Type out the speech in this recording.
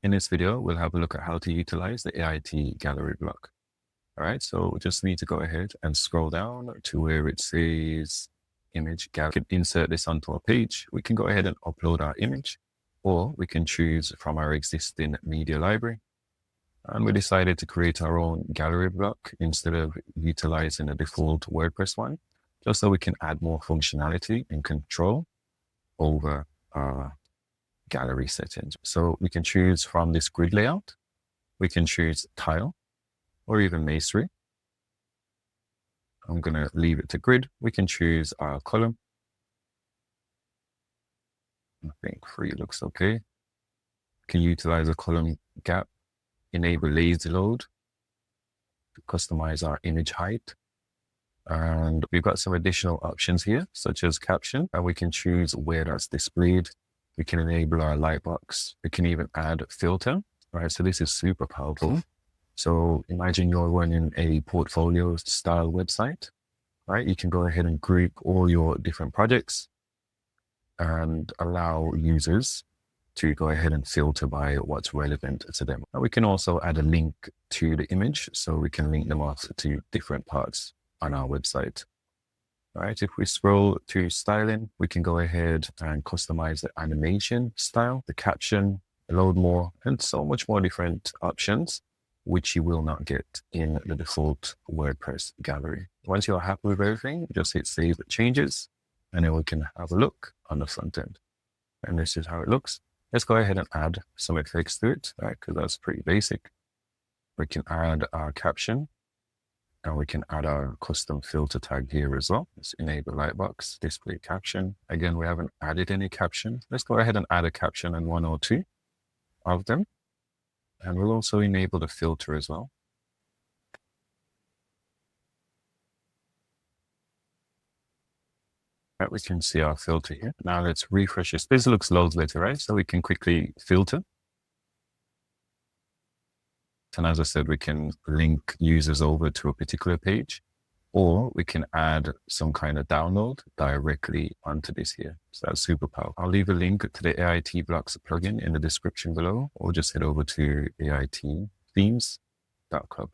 In this video, we'll have a look at how to utilize the AIT gallery block. All right, so we just need to go ahead and scroll down to where it says image gallery. We can insert this onto our page. We can go ahead and upload our image, or we can choose from our existing media library. And we decided to create our own gallery block instead of utilizing the default WordPress one, just so we can add more functionality and control over our gallery settings. So we can choose from this grid layout. We can choose tile or even masonry. I'm going to leave it to grid. We can choose our column. I think 3 looks okay. We can utilize a column gap, enable lazy load to customize our image height. And we've got some additional options here, such as caption, and we can choose where that's displayed. We can enable our lightbox. We can even add filter, right? So this is super powerful. So imagine you're running a portfolio style website, right? You can go ahead and group all your different projects and allow users to go ahead and filter by what's relevant to them. And we can also add a link to the image, so we can link them off to different parts on our website. All right, if we scroll to styling, we can go ahead and customize the animation style, the caption, load more, and so much more different options, which you will not get in the default WordPress gallery. Once you're happy with everything, just hit save changes, and then we can have a look on the front end. And this is how it looks. Let's go ahead and add some effects to it, right? Because that's pretty basic. We can add our caption, and we can add our custom filter tag here as well. Let's enable lightbox, display caption. Again, we haven't added any caption. Let's go ahead and add a caption in 1 or 2 of them. And we'll also enable the filter as well. Right, we can see our filter here. Now let's refresh this. This looks loads better, right? So we can quickly filter. And as I said, we can link users over to a particular page, or we can add some kind of download directly onto this here. So that's super powerful. I'll leave a link to the AIT Blocks plugin in the description below, or just head over to aitthemes.club.